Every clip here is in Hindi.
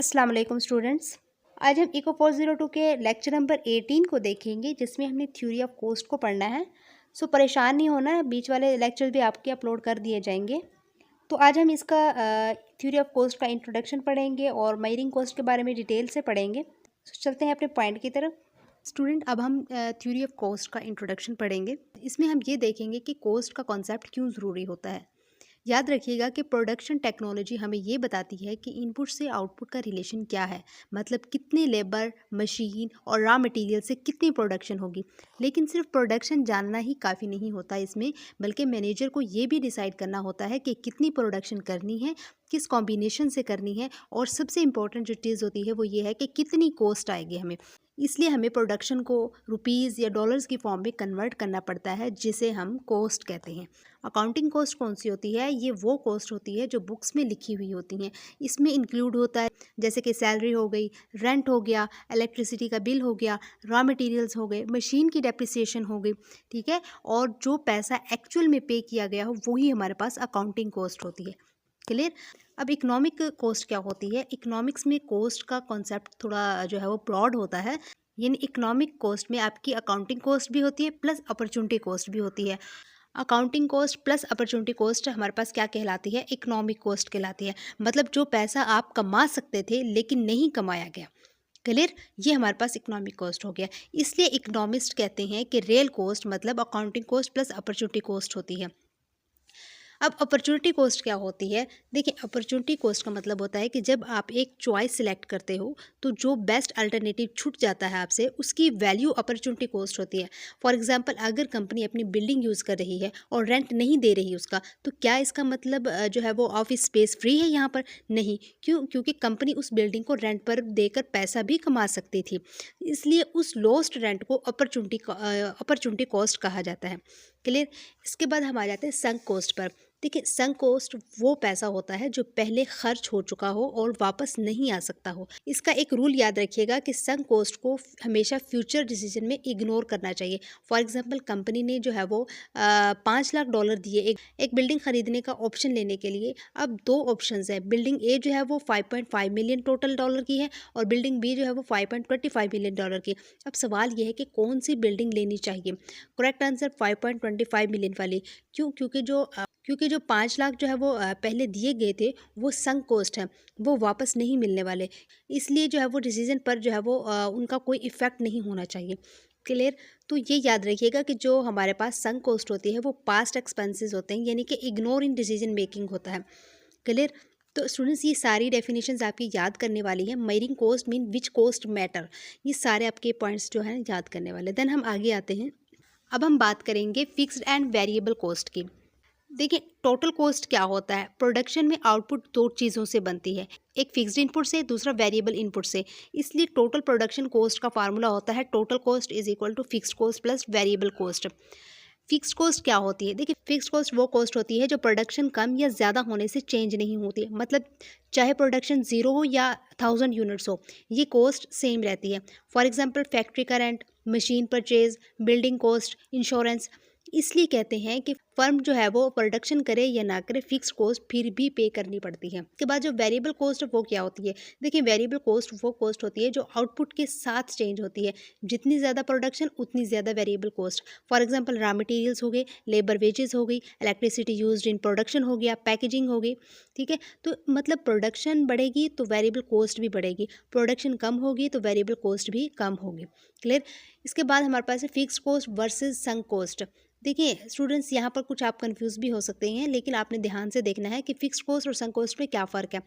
अस्सलाम वालेकुम स्टूडेंट्स। आज हम इको 402 के लेक्चर नंबर 18 को देखेंगे, जिसमें हमने थ्योरी ऑफ कोस्ट को पढ़ना है। सो परेशान नहीं होना, बीच वाले लेक्चर भी आपके अपलोड कर दिए जाएंगे। तो आज हम इसका थ्योरी ऑफ कोस्ट का इंट्रोडक्शन पढ़ेंगे और मेजरिंग कोस्ट के बारे में डिटेल से पढ़ेंगे। सो चलते हैं अपने पॉइंट की तरफ। स्टूडेंट, अब हम थ्योरी ऑफ कोस्ट का इंट्रोडक्शन पढ़ेंगे। इसमें हम ये देखेंगे कि कोस्ट का कॉन्सेप्ट क्यों ज़रूरी होता है। याद रखिएगा कि प्रोडक्शन टेक्नोलॉजी हमें ये बताती है कि इनपुट से आउटपुट का रिलेशन क्या है, मतलब कितने लेबर, मशीन और रॉ मटेरियल से कितनी प्रोडक्शन होगी। लेकिन सिर्फ प्रोडक्शन जानना ही काफ़ी नहीं होता इसमें, बल्कि मैनेजर को ये भी डिसाइड करना होता है कि कितनी प्रोडक्शन करनी है, किस कॉम्बिनेशन से करनी है, और सबसे इम्पॉर्टेंट जो चीज़ होती है वो ये है कि कितनी कॉस्ट आएगी हमें। इसलिए हमें प्रोडक्शन को रुपीज़ या डॉलर्स की फॉर्म में कन्वर्ट करना पड़ता है, जिसे हम कॉस्ट कहते हैं। अकाउंटिंग कॉस्ट कौन सी होती है? ये वो कॉस्ट होती है जो बुक्स में लिखी हुई होती हैं। इसमें इंक्लूड होता है जैसे कि सैलरी हो गई, रेंट हो गया, इलेक्ट्रिसिटी का बिल हो गया, रॉ मटेरियल्स हो गए, मशीन की डेप्रिसिएशन हो गई, ठीक है। और जो पैसा एक्चुअल में पे किया गया हो वही हमारे पास अकाउंटिंग कॉस्ट होती है। क्लियर? अब इकोनॉमिक कॉस्ट क्या होती है? इकोनॉमिक्स में कॉस्ट का कॉन्सेप्ट थोड़ा जो है वो ब्रॉड होता है। यानी इकोनॉमिक कॉस्ट में आपकी अकाउंटिंग कॉस्ट भी होती है प्लस अपॉर्चुनिटी कॉस्ट भी होती है। Accounting cost plus opportunity cost हमारे पास क्या कहलाती है? इकोनॉमिक कॉस्ट कहलाती है। मतलब जो पैसा आप कमा सकते थे लेकिन नहीं कमाया गया। क्लियर? ये हमारे पास इकोनॉमिक कॉस्ट हो गया। इसलिए इकोनॉमिस्ट कहते हैं कि रियल कॉस्ट मतलब accounting cost plus opportunity cost होती है। अब अपॉर्चुनिटी कॉस्ट क्या होती है? देखिए, अपॉर्चुनिटी कॉस्ट का मतलब होता है कि जब आप एक चॉइस सिलेक्ट करते हो तो जो बेस्ट अल्टरनेटिव छूट जाता है आपसे, उसकी वैल्यू अपॉर्चुनिटी कॉस्ट होती है। फॉर एग्जांपल, अगर कंपनी अपनी बिल्डिंग यूज़ कर रही है और रेंट नहीं दे रही उसका, तो क्या इसका मतलब जो है वो ऑफिस स्पेस फ्री है यहाँ पर? नहीं। क्यों? क्योंकि कंपनी उस बिल्डिंग को रेंट पर देकर पैसा भी कमा सकती थी। इसलिए उस लॉस्ट रेंट को अपॉर्चुनिटी कॉस्ट कहा जाता है। क्लियर? इसके बाद हम आ जाते हैं संक कॉस्ट पर। देखिए, संक कॉस्ट वो पैसा होता है जो पहले खर्च हो चुका हो और वापस नहीं आ सकता हो। इसका एक रूल याद रखिएगा कि संक कॉस्ट को हमेशा फ्यूचर डिसीजन में इग्नोर करना चाहिए। फॉर एग्जांपल, कंपनी ने जो है वो $5 लाख दिए एक बिल्डिंग खरीदने का ऑप्शन लेने के लिए। अब दो ऑप्शंस है, बिल्डिंग ए जो है वो 5.5 मिलियन टोटल डॉलर की है और बिल्डिंग बी जो है वो 5.25 मिलियन डॉलर की। अब सवाल यह है कि कौन सी बिल्डिंग लेनी चाहिए? करेक्ट आंसर 5.25 मिलियन वाली। क्यों? क्योंकि जो 5 लाख जो है वो पहले दिए गए थे वो संक कॉस्ट है, वो वापस नहीं मिलने वाले। इसलिए जो है वो डिसीजन पर जो है वो उनका कोई इफ़ेक्ट नहीं होना चाहिए। क्लियर? तो ये याद रखिएगा कि जो हमारे पास संक कॉस्ट होती है वो पास्ट एक्सपेंसेस होते हैं, यानी कि इग्नोर इन डिसीजन मेकिंग होता है। क्लियर? तो स्टूडेंट्स, ये सारी डेफिनेशंस आपकी याद करने वाली है। Measuring cost mean which cost matter, ये सारे आपके पॉइंट्स जो हैं याद करने वाले। देन हम आगे आते हैं। अब हम बात करेंगे फिक्स्ड एंड वेरिएबल कॉस्ट की। देखिए, टोटल कॉस्ट क्या होता है? प्रोडक्शन में आउटपुट दो चीज़ों से बनती है, एक फिक्स्ड इनपुट से, दूसरा वेरिएबल इनपुट से। इसलिए टोटल प्रोडक्शन कॉस्ट का फार्मूला होता है total cost is equal to fixed cost plus variable cost. Fixed cost क्या होती है? देखिए, फिक्स्ड कॉस्ट वो कॉस्ट होती है जो प्रोडक्शन कम या ज़्यादा होने से चेंज नहीं होती है। मतलब चाहे प्रोडक्शन 0 हो या 1000 यूनिट्स हो, ये कॉस्ट सेम रहती है। फॉर एग्जांपल, फैक्ट्री का rent, machine purchase, building cost, insurance. इसलिए कहते हैं कि फर्म जो है वो प्रोडक्शन करे या ना करे, फिक्स कॉस्ट फिर भी पे करनी पड़ती है। उसके बाद जो वेरिएबल कॉस्ट है वो क्या होती है? देखिए, वेरिएबल कॉस्ट वो कॉस्ट होती है जो आउटपुट के साथ चेंज होती है। जितनी ज़्यादा प्रोडक्शन उतनी ज़्यादा variable cost. For example, raw materials हो गए, लेबर वेजेस हो गई, इलेक्ट्रिसिटी यूज्ड इन प्रोडक्शन हो गया, पैकेजिंग हो गई, ठीक है। तो मतलब प्रोडक्शन बढ़ेगी तो वेरिएबल कॉस्ट भी बढ़ेगी, प्रोडक्शन कम होगी तो वेरिएबल कॉस्ट भी कम होगी। क्लियर? इसके बाद हमारे पास है fix cost versus sunk cost. देखिए स्टूडेंट्स, यहाँ पर कुछ आप कंफ्यूज भी हो सकते हैं, लेकिन आपने ध्यान से देखना है कि फिक्स कॉस्ट और संक कॉस्ट में क्या फ़र्क है।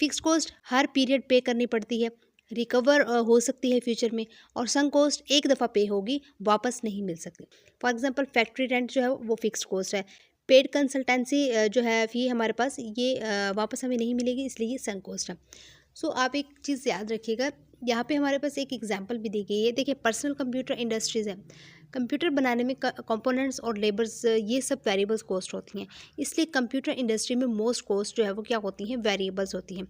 फिक्स कॉस्ट हर पीरियड पे करनी पड़ती है, रिकवर हो सकती है फ्यूचर में, और संक कॉस्ट एक दफ़ा पे होगी, वापस नहीं मिल सकती। फॉर एग्जांपल, फैक्ट्री रेंट जो है वो फिक्स कॉस्ट है। पेड कंसल्टेंसी जो है फ़ी हमारे पास, ये वापस हमें नहीं मिलेगी, इसलिए ये संक कॉस्ट है। सो आप एक चीज़ याद रखिएगा, यहाँ पे हमारे पास एक एग्जांपल भी दी गई है। देखिए, पर्सनल कंप्यूटर इंडस्ट्रीज़ है, कंप्यूटर बनाने में कंपोनेंट्स और लेबर्स ये सब वेरिएबल्स कॉस्ट होती हैं। इसलिए कंप्यूटर इंडस्ट्री में मोस्ट कॉस्ट जो है वो क्या होती हैं? वेरिएबल्स होती हैं।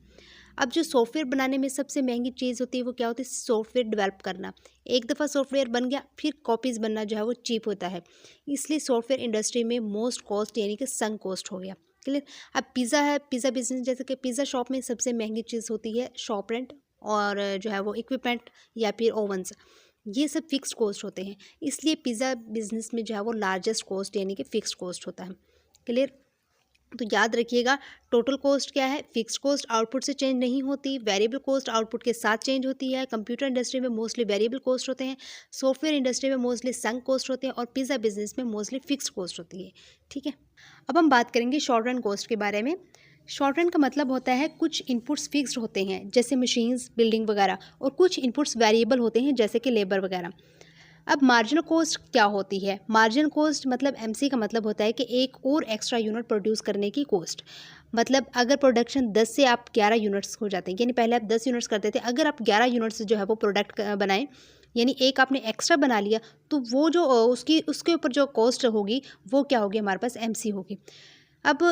अब जो सॉफ्टवेयर बनाने में सबसे महंगी चीज़ होती है वो क्या होती है? सॉफ्टवेयर डेवलप करना। एक दफ़ा सॉफ्टवेयर बन गया, फिर कॉपीज़ बनना जो है वो चीप होता है। इसलिए सॉफ्टवेयर इंडस्ट्री में मोस्ट कॉस्ट यानी कि संक कॉस्ट हो गया। क्लियर। अब पिज़्ज़ा है, पिज़्ज़ा बिजनेस जैसे कि पिज़्ज़ा शॉप में सबसे महंगी चीज़ होती है शॉप रेंट और जो है वो इक्विपमेंट या फिर ओवंस, ये सब फिक्स्ड कॉस्ट होते हैं। इसलिए पिज़्ज़ा बिजनेस में जो है वो लार्जेस्ट कॉस्ट यानी कि फिक्स्ड कॉस्ट होता है। क्लियर। तो याद रखिएगा, टोटल कॉस्ट क्या है, फिक्स्ड कॉस्ट आउटपुट से चेंज नहीं होती, वेरिएबल कॉस्ट आउटपुट के साथ चेंज होती है। कंप्यूटर इंडस्ट्री में मोस्टली वेरिएबल कॉस्ट होते हैं, सॉफ्टवेयर इंडस्ट्री में मोस्टली संक कॉस्ट होते हैं और पिज़्ज़ा बिजनेस में मोस्टली फिक्स्ड कॉस्ट होती है। ठीक है। अब हम बात करेंगे शॉर्ट रन कॉस्ट के बारे में। शॉर्ट रन का मतलब होता है कुछ इनपुट्स फिक्स्ड होते हैं जैसे मशीन्स, बिल्डिंग वगैरह, और कुछ इनपुट्स वेरिएबल होते हैं जैसे कि लेबर वगैरह। अब मार्जिनल कॉस्ट क्या होती है? मार्जिनल कॉस्ट मतलब एमसी का मतलब होता है कि एक और एक्स्ट्रा यूनिट प्रोड्यूस करने की कॉस्ट। मतलब अगर प्रोडक्शन 10 से आप 11 यूनिट्स हो जाते हैं, यानी पहले आप 10 यूनिट्स करते थे, अगर आप 11 यूनिट्स जो है वो प्रोडक्ट बनाएं, यानी एक आपने एक्स्ट्रा बना लिया, तो वो जो उसके ऊपर जो कॉस्ट होगी वो क्या होगी, हमारे पास एमसी होगी। अब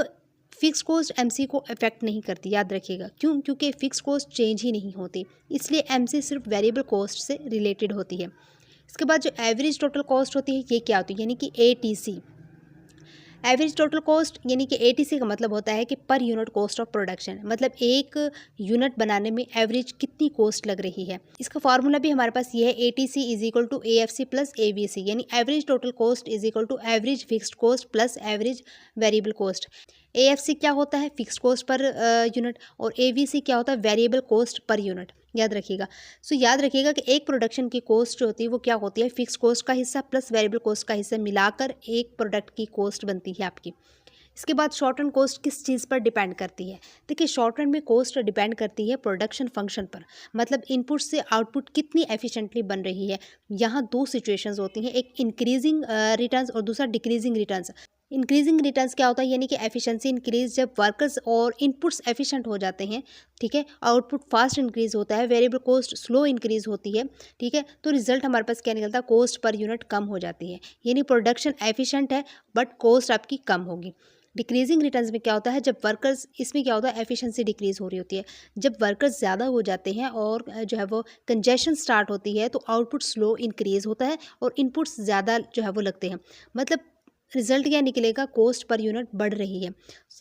फिक्स कॉस्ट एमसी को अफेक्ट नहीं करती, याद रखिएगा। क्यों? क्योंकि फिक्स कॉस्ट चेंज ही नहीं होती, इसलिए एमसी सिर्फ वेरिएबल कॉस्ट से रिलेटेड होती है। इसके बाद जो एवरेज टोटल कॉस्ट होती है ये क्या होती है, यानी कि एटीसी। एवरेज टोटल कॉस्ट यानी कि एटीसी का मतलब होता है कि पर यूनिट कॉस्ट ऑफ प्रोडक्शन, मतलब एक यूनिट बनाने में एवरेज कितनी कॉस्ट लग रही है। इसका फार्मूला भी हमारे पास ये है, ATC is equal to AFC plus AVC, यानी average total cost is equal to average fixed cost plus average variable cost. AFC क्या होता है, फिक्स्ड कॉस्ट पर यूनिट, और एवीसी क्या होता है, वेरिएबल कॉस्ट पर यूनिट। याद रखिएगा। सो याद रखिएगा कि एक प्रोडक्शन की कॉस्ट जो होती है वो क्या होती है, फिक्स कॉस्ट का हिस्सा प्लस वेरिएबल कॉस्ट का हिस्सा मिलाकर एक प्रोडक्ट की कॉस्ट बनती है आपकी। इसके बाद शॉर्ट रन कॉस्ट किस चीज़ पर डिपेंड करती है? देखिए, शॉर्ट रन में कॉस्ट डिपेंड करती है प्रोडक्शन फंक्शन पर, मतलब इनपुट से आउटपुट कितनी एफिशिएंटली बन रही है। यहाँ दो सिचुएशंस होती हैं, एक इंक्रीजिंग रिटर्न्स और दूसरा डिक्रीजिंग रिटर्न्स। इंक्रीजिंग रिटर्न्स क्या होता है, यानी कि एफिशिएंसी इंक्रीज जब वर्कर्स और इनपुट्स एफिशिएंट हो जाते हैं, ठीक है, आउटपुट फास्ट इंक्रीज होता है, वेरिएबल कॉस्ट स्लो इंक्रीज होती है, ठीक है, तो रिजल्ट हमारे पास क्या निकलता है, कॉस्ट पर यूनिट कम हो जाती है, यानी प्रोडक्शन एफिशिएंट है बट कॉस्ट आपकी कम होगी। डिक्रीजिंग रिटर्न्स में क्या होता है, जब वर्कर्स, इसमें क्या होता है, एफिशिएंसी डिक्रीज हो रही होती है, जब वर्कर्स ज़्यादा हो जाते हैं और जो है वो कंजेशन स्टार्ट होती है तो आउटपुट स्लो इंक्रीज होता है और इनपुट्स ज़्यादा जो है वो लगते हैं। मतलब रिजल्ट क्या निकलेगा, कॉस्ट पर यूनिट बढ़ रही है,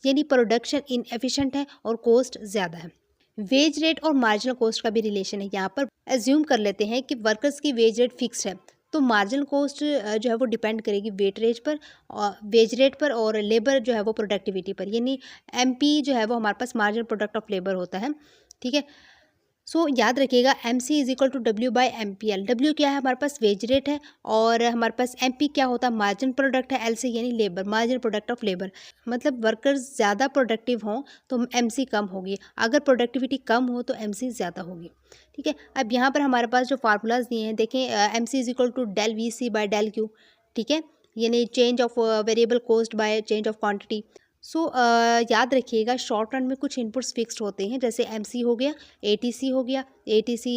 यानी प्रोडक्शन इनएफिशिएंट है और कॉस्ट ज़्यादा है। वेज रेट और मार्जिनल कॉस्ट का भी रिलेशन है। यहाँ पर एज्यूम कर लेते हैं कि वर्कर्स की वेज रेट फिक्स है, तो मार्जिनल कॉस्ट जो है वो डिपेंड करेगी वेट रेट पर और वेज रेट पर, और लेबर जो है वो प्रोडक्टिविटी पर, यानी एमपी जो है वो हमारे पास मार्जिनल प्रोडक्ट ऑफ लेबर होता है। ठीक है। सो याद रखिएगा, M C is equal to W by M P L. W क्या है, हमारे पास वेज रेट है, और हमारे पास एम पी क्या होता है, मार्जिन प्रोडक्ट है, एल सी यानी labour, margin product of labour. मतलब वर्कर्स ज़्यादा प्रोडक्टिव हों तो एम सी कम होगी, अगर प्रोडक्टिविटी कम हो तो एम सी ज़्यादा होगी। ठीक है। अब यहाँ पर हमारे पास जो फार्मूलाज दिए हैं, देखें, M C is equal to del V C by del Q. ठीक है, यानी change of variable cost by change of quantity. So याद रखिएगा, शॉर्ट रन में कुछ इनपुट्स फिक्स्ड होते हैं, जैसे एमसी हो गया, एटीसी हो गया, एटीसी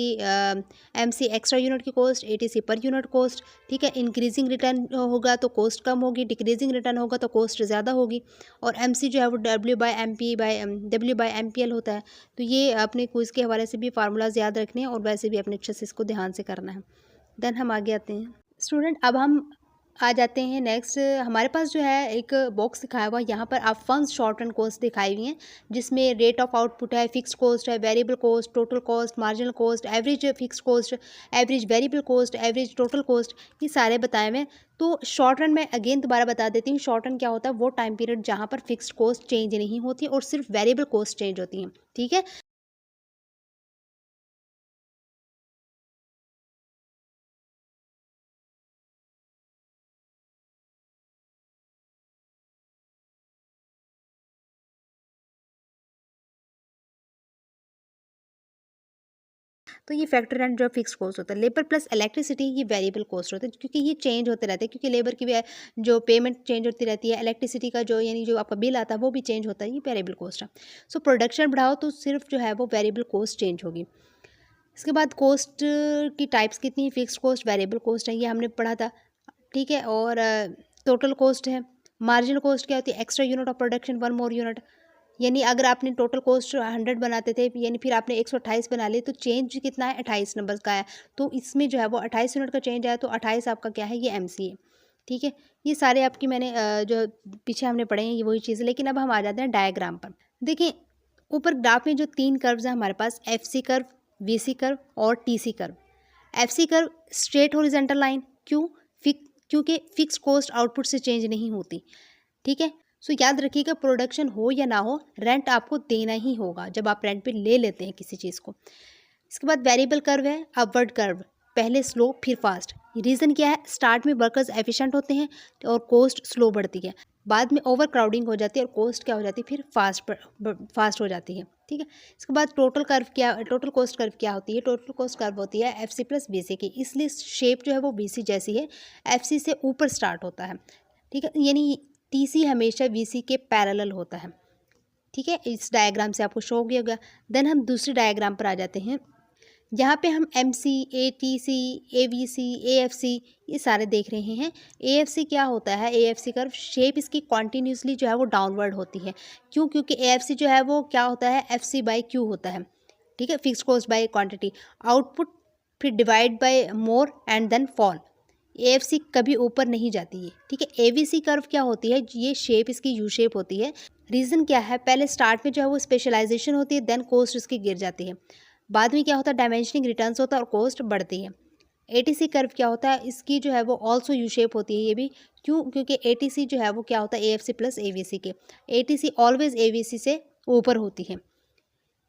एमसी एक्स्ट्रा यूनिट की cost, ATC per unit cost. ठीक है। इंक्रीजिंग रिटर्न होगा तो कॉस्ट कम होगी, डिक्रीजिंग रिटर्न होगा तो कॉस्ट ज़्यादा होगी, और एमसी जो है वो W by M P L होता है। तो ये अपने क्विज़ के हवाले से भी फार्मूलाज याद रखने हैं और वैसे भी अपने अच्छे से इसको ध्यान से करना है। देन हम आगे आते हैं स्टूडेंट। अब हम आ जाते हैं नेक्स्ट, हमारे पास जो है एक बॉक्स दिखाया हुआ, यहाँ पर आप फंड्स शॉर्ट रन कॉस्ट दिखाई हुई हैं, जिसमें रेट ऑफ आउटपुट है, फिक्स कॉस्ट है, variable cost, total cost, marginal cost, average fix cost, average variable cost, average total cost, ये सारे बताए हुए हैं। तो शॉर्ट रन में अगेन दोबारा बता देती हूँ, शॉर्ट रन क्या होता है, वो टाइम पीरियड जहाँ पर फिक्स्ड कॉस्ट चेंज नहीं होती और सिर्फ वेरिएबल कॉस्ट चेंज होती हैं। ठीक है। तो ये फैक्टर एंड जो फिक्स कॉस्ट होता है, लेबर प्लस इलेक्ट्रिसिटी ये वेरिएबल कॉस्ट होता है, क्योंकि ये चेंज होते रहते हैं, क्योंकि लेबर की भी जो पेमेंट चेंज होती रहती है, इलेक्ट्रिसिटी का जो यानी जो आपका बिल आता है वो भी चेंज होता है, ये वेरिएबल कॉस्ट है। सो प्रोडक्शन बढ़ाओ तो सिर्फ जो है वो वेरिएबल कॉस्ट चेंज होगी। इसके बाद कॉस्ट की टाइप्स कितनी है, फिक्स कॉस्ट, वेरिएबल कॉस्ट है, ये हमने पढ़ा था। ठीक है। और टोटल कॉस्ट है। मार्जिनल कॉस्ट क्या होती है, extra unit of production, one more unit, यानी अगर आपने टोटल कॉस्ट 100 बनाते थे, यानी फिर आपने 128 बना लिए, तो चेंज कितना है, 28 नंबर का है, तो इसमें जो है वो 28 यूनिट का चेंज आया, तो 28 आपका क्या है, ये एमसी है। ठीक है, ये सारे आपकी मैंने जो पीछे हमने पढ़े हैं ये वही चीज़ है। लेकिन अब हम आ जाते हैं डायग्राम पर। देखिए ऊपर ग्राफ में जो 3 कर्व्स हैं हमारे पास, एफसी कर्व, वीसी कर्व और TC curve. FC curve straight horizontal line, क्यों? क्योंकि फिक्स कॉस्ट आउटपुट से चेंज नहीं होती। ठीक है, सो याद रखिएगा प्रोडक्शन हो या ना हो, रेंट आपको देना ही होगा जब आप रेंट पे ले लेते हैं किसी चीज़ को। इसके बाद वेरिएबल कर्व है, अपवर्ड कर्व, पहले स्लो फिर फास्ट। रीज़न क्या है? स्टार्ट में वर्कर्स एफिशिएंट होते हैं और कॉस्ट स्लो बढ़ती है, बाद में ओवर क्राउडिंग हो जाती है और कॉस्ट क्या हो जाती है फिर फास्ट हो जाती है। ठीक है, इसके बाद टोटल कॉस्ट कर्व क्या होती है? टोटल कॉस्ट कर्व होती है F C plus B C की, इसलिए शेप जो है वो बी सी जैसी है, एफ सी से ऊपर स्टार्ट होता है। ठीक है, यानी टी सी हमेशा वी सी के पैरेलल होता है। ठीक है, इस डायग्राम से आपको शो हो गया होगा। देन हम दूसरे डायग्राम पर आ जाते हैं। यहाँ पे हम M C, A T C, A V C, A F C ये सारे देख रहे हैं। ए एफ सी क्या होता है? A F C curve shape इसकी कॉन्टीन्यूसली जो है वो डाउनवर्ड होती है। क्यों? क्योंकि ए एफ सी जो है वो क्या होता है? एफ सी बाई क्यू होता है। ठीक है, fix cost by quantity, output फिर divide by more and then fall. A F C कभी ऊपर नहीं जाती है। ठीक है, ए वी सी कर्व क्या होती है? ये शेप इसकी यू शेप होती है। रीज़न क्या है? पहले स्टार्ट में जो है वो स्पेशलाइजेशन होती है, देन कॉस्ट इसकी गिर जाती है, बाद में क्या होता है? डायमेंशनिंग रिटर्न्स होता है और कॉस्ट बढ़ती है। एटीसी कर्व क्या होता है? इसकी जो है वो ऑल्सो यू शेप होती है ये भी। क्यों? क्योंकि एटीसी जो है वो क्या होता है? एएफसी प्लस एवीसी के, एटीसी ऑलवेज एवीसी से ऊपर होती है।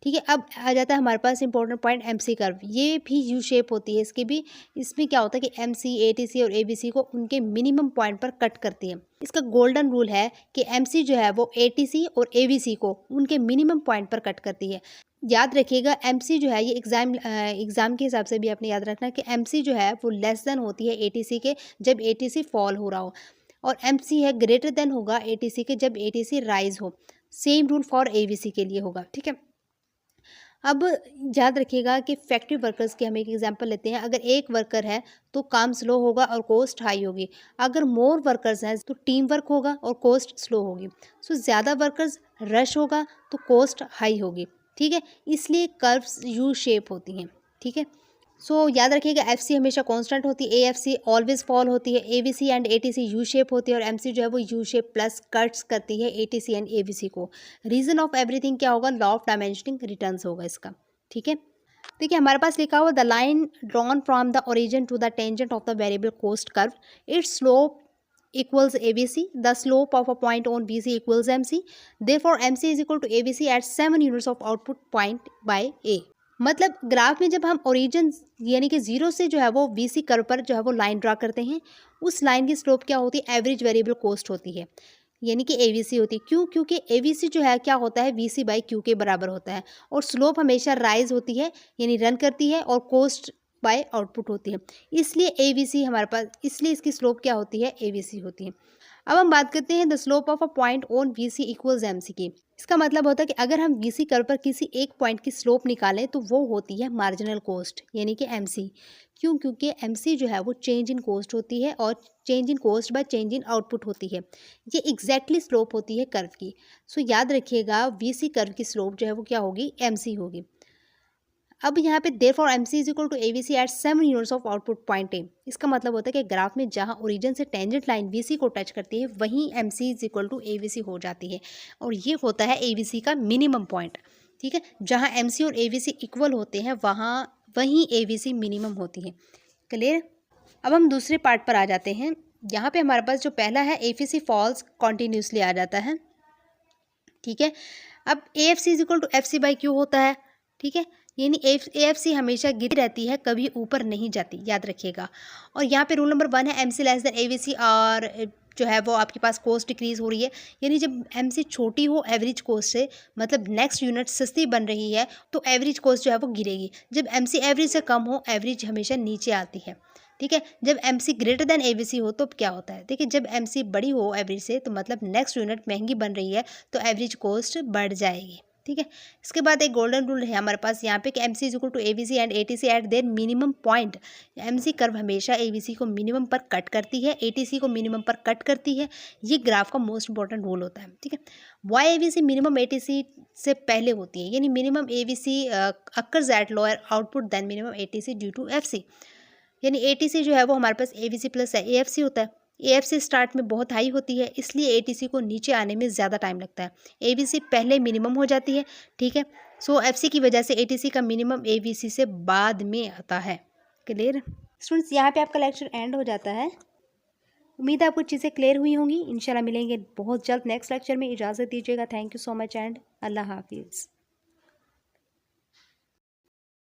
ठीक है, अब आ जाता है हमारे पास इंपॉर्टेंट पॉइंट एमसी कर्व, ये भी यू शेप होती है इसकी भी। इसमें क्या होता है कि एमसी, एटीसी और एबीसी को उनके मिनिमम पॉइंट पर कट करती है। इसका गोल्डन रूल है कि एमसी जो है वो एटीसी और एबीसी को उनके मिनिमम पॉइंट पर कट करती है। याद रखिएगा एमसी जो है ये एग्जाम के हिसाब से भी आपने याद रखना कि एमसी जो है वो लेस देन होती है एटीसी के जब एटीसी फॉल हो रहा हो, और एमसी है ग्रेटर देन होगा एटीसी के जब एटीसी राइज हो। सेम रूल फॉर एबीसी के लिए होगा। ठीक है, अब याद रखिएगा कि फैक्ट्री वर्कर्स के हम एक एग्जांपल लेते हैं। अगर एक वर्कर है तो काम स्लो होगा और कॉस्ट हाई होगी। अगर मोर वर्कर्स हैं तो टीम वर्क होगा और कॉस्ट स्लो होगी। सो ज़्यादा वर्कर्स रश होगा तो कॉस्ट हाई होगी। ठीक है, इसलिए कर्व्स यू शेप होती हैं। ठीक है, सो याद रखिएगा एफ सी हमेशा कांस्टेंट होती है, A F C always fall होती है, A V C and A T C U shape होती है और एम सी जो है वो यू शेप प्लस कट्स करती है A T C and A V C को। रीजन ऑफ एवरीथिंग क्या होगा? लॉ ऑफ डायमेंशनिंग रिटर्न्स होगा इसका। ठीक है, देखिए हमारे पास लिखा हुआ the line drawn from the origin to the tangent of the variable cost curve, its slope equals ABC, the slope of a point on BC equals MC, therefore MC is equal to ABC at 7 units of output point by A। मतलब ग्राफ में जब हम ओरिजिन यानी कि जीरो से जो है वो BC कर्व पर जो है वो लाइन ड्रा करते हैं, उस लाइन की स्लोप क्या होती है? एवरेज वेरिएबल कॉस्ट होती है, यानी कि AVC होती है। क्यों? क्योंकि AVC जो है क्या होता है? VC बाई क्यू के बराबर होता है और स्लोप हमेशा राइज होती है यानी रन करती है और कॉस्ट बाय आउटपुट होती है, इसलिए AVC हमारे पास, इसलिए इसकी स्लोप क्या होती है? AVC होती है। अब हम बात करते हैं the slope of a point on VC equals MC की। इसका मतलब होता है कि अगर हम VC कर्व पर किसी एक पॉइंट की स्लोप निकालें तो वो होती है मार्जिनल कॉस्ट यानी कि MC। क्यों? क्योंकि MC जो है वो चेंज इन कॉस्ट होती है और change in cost by change in output होती है। ये एग्जैक्टली स्लोप होती है कर्व की। सो याद रखिएगा VC कर्व की स्लोप जो है वो क्या होगी? MC होगी। अब यहाँ पे therefore MC is equal to AVC at 7 units of output point A। इसका मतलब होता है कि ग्राफ में जहाँ ओरिजिन से टेंजेंट लाइन VC को टच करती है वहीं MC is equal to AVC हो जाती है और ये होता है AVC का मिनिमम पॉइंट। ठीक है, जहाँ MC और AVC इक्वल होते हैं वहीं AVC मिनिमम होती है। क्लियर? अब हम दूसरे पार्ट पर आ जाते हैं। यहाँ पे हमारे पास जो पहला है AVC फॉल्स कॉन्टीन्यूसली आ जाता है। ठीक है, अब AFC is equal to FC by Q होता है। ठीक है, यानी AFC हमेशा गिरती रहती है, कभी ऊपर नहीं जाती, याद रखिएगा। और यहाँ पे रूल नंबर 1 है MC लेस देन AVC और जो है वो आपके पास कॉस्ट डिक्रीज हो रही है, यानी जब MC छोटी हो एवरेज कॉस्ट से, मतलब नेक्स्ट यूनिट सस्ती बन रही है तो एवरेज कॉस्ट जो है वो गिरेगी। जब MC एवरेज से कम हो एवरेज हमेशा नीचे आती है। ठीक है, जब MC ग्रेटर देन AVC हो तो क्या होता है? देखिए जब MC बड़ी हो एवरेज से तो मतलब नेक्स्ट यूनिट महंगी बन रही है तो एवरेज कॉस्ट बढ़ जाएगी। ठीक है, इसके बाद एक गोल्डन रूल है हमारे पास यहाँ पे कि MC is equal to AVC and ATC at their minimum point. MC curve हमेशा AVC को मिनिमम पर कट करती है, ATC को मिनिमम पर कट करती है। ये ग्राफ का मोस्ट इंपॉर्टेंट रूल होता है। ठीक है, वाई AVC मिनिमम ATC से पहले होती है, यानी minimum AVC occurs at lower output than minimum ATC due to FC। यानी ATC जो है वो हमारे पास AVC प्लस AFC होता है। AFC स्टार्ट में बहुत हाई होती है, इसलिए ATC को नीचे आने में ज़्यादा टाइम लगता है। ABC पहले मिनिमम हो जाती है, ठीक है। सो FC की वजह से ATC का मिनिमम ABC से बाद में आता है। क्लियर स्टूडेंट्स, यहाँ पे आपका लेक्चर एंड हो जाता है। उम्मीद है आपको चीज़ें क्लियर हुई होंगी। इंशाल्लाह मिलेंगे बहुत जल्द नेक्स्ट लेक्चर में। इजाज़त दीजिएगा। Thank you so much and Allah हाफिज़।